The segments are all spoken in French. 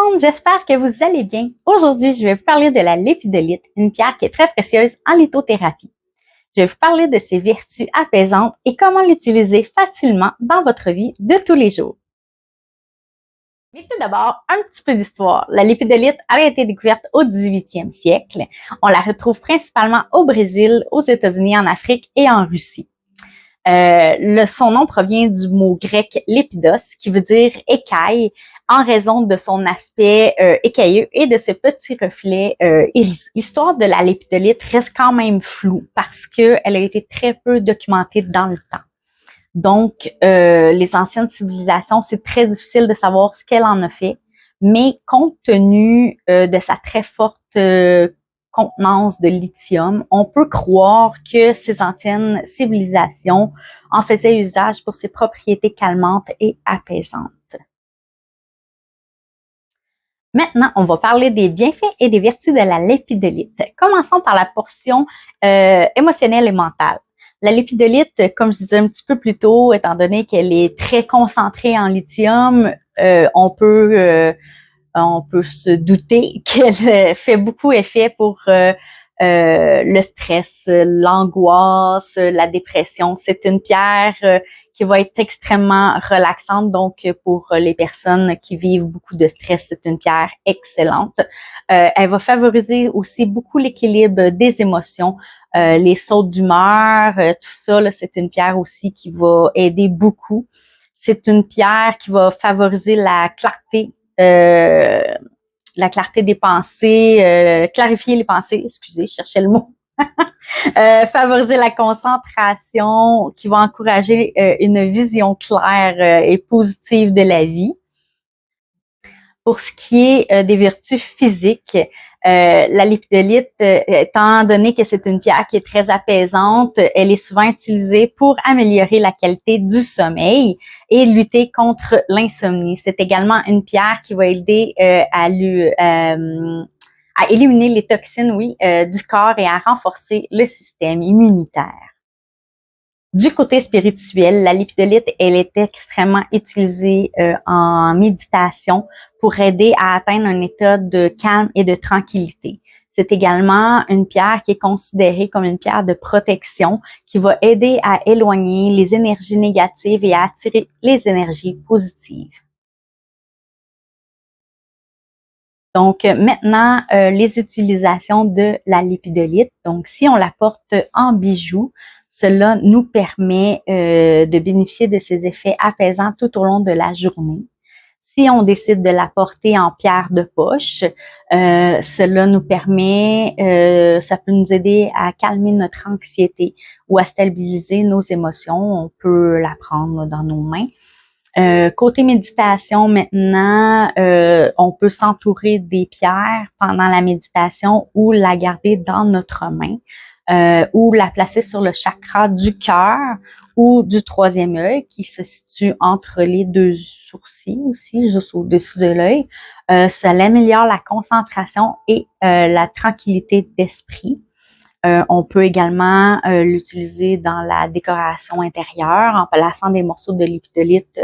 monde, j'espère que vous allez bien. Aujourd'hui, je vais vous parler de la lépidolite, une pierre qui est très précieuse en lithothérapie. Je vais vous parler de ses vertus apaisantes et comment l'utiliser facilement dans votre vie de tous les jours. Mais tout d'abord, un petit peu d'histoire. La lépidolite a été découverte au 18e siècle. On la retrouve principalement au Brésil, aux États-Unis, en Afrique et en Russie. Son nom provient du mot grec lépidos, qui veut dire écaille, en raison de son aspect écailleux et de ce petit reflet irisé. L'histoire de la lépidolite reste quand même floue parce qu'elle a été très peu documentée dans le temps. Donc, les anciennes civilisations, c'est très difficile de savoir ce qu'elle en a fait, mais compte tenu de sa très forte contenance de lithium, on peut croire que ces anciennes civilisations en faisaient usage pour ses propriétés calmantes et apaisantes. Maintenant, on va parler des bienfaits et des vertus de la lépidolite. Commençons par la portion émotionnelle et mentale. La lépidolite, comme je disais un petit peu plus tôt, étant donné qu'elle est très concentrée en lithium, on peut se douter qu'elle fait beaucoup effet pour le stress, l'angoisse, la dépression. C'est une pierre qui va être extrêmement relaxante. Donc, pour les personnes qui vivent beaucoup de stress, c'est une pierre excellente. Elle va favoriser aussi beaucoup l'équilibre des émotions, les sautes d'humeur, tout ça. Là, c'est une pierre aussi qui va aider beaucoup. C'est une pierre qui va favoriser la clarté des pensées, clarifier les pensées, excusez, je cherchais le mot. Favoriser la concentration, qui va encourager une vision claire et positive de la vie. Pour ce qui est des vertus physiques, la lépidolite, étant donné que c'est une pierre qui est très apaisante, elle est souvent utilisée pour améliorer la qualité du sommeil et lutter contre l'insomnie. C'est également une pierre qui va aider à éliminer les toxines, du corps et à renforcer le système immunitaire. Du côté spirituel, la lépidolite, elle est extrêmement utilisée en méditation pour aider à atteindre un état de calme et de tranquillité. C'est également une pierre qui est considérée comme une pierre de protection qui va aider à éloigner les énergies négatives et à attirer les énergies positives. Donc maintenant, les utilisations de la lépidolite. Donc si on la porte en bijoux, cela nous permet de bénéficier de ses effets apaisants tout au long de la journée. Si on décide de la porter en pierre de poche, cela nous permet, ça peut nous aider à calmer notre anxiété ou à stabiliser nos émotions. On peut la prendre dans nos mains. Côté méditation maintenant, on peut s'entourer des pierres pendant la méditation ou la garder dans notre main ou la placer sur le chakra du cœur ou du troisième œil qui se situe entre les deux sourcils aussi, juste au-dessus de l'œil. Ça améliore la concentration et la tranquillité d'esprit. On peut également l'utiliser dans la décoration intérieure en plaçant des morceaux de lépidolite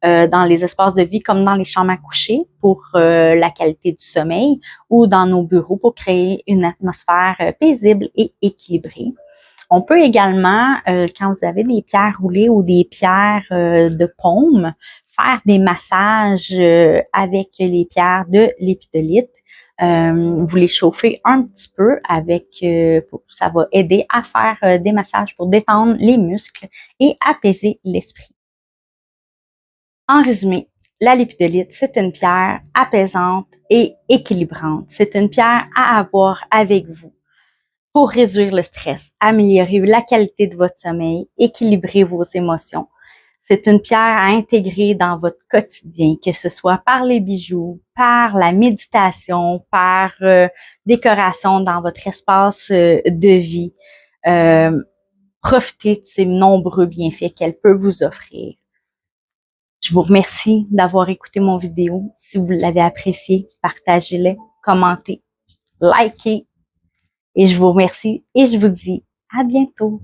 dans les espaces de vie comme dans les chambres à coucher pour la qualité du sommeil ou dans nos bureaux pour créer une atmosphère paisible et équilibrée. On peut également, quand vous avez des pierres roulées ou des pierres de paume, faire des massages avec les pierres de lépidolite. Vous les chauffez un petit peu avec, ça va aider à faire des massages pour détendre les muscles et apaiser l'esprit. En résumé, la lépidolite, c'est une pierre apaisante et équilibrante. C'est une pierre à avoir avec vous pour réduire le stress, améliorer la qualité de votre sommeil, équilibrer vos émotions. C'est une pierre à intégrer dans votre quotidien, que ce soit par les bijoux, par la méditation, par décoration dans votre espace de vie. Profitez de ces nombreux bienfaits qu'elle peut vous offrir. Je vous remercie d'avoir écouté mon vidéo. Si vous l'avez apprécié, partagez-le, commentez, likez. Et je vous remercie et je vous dis à bientôt.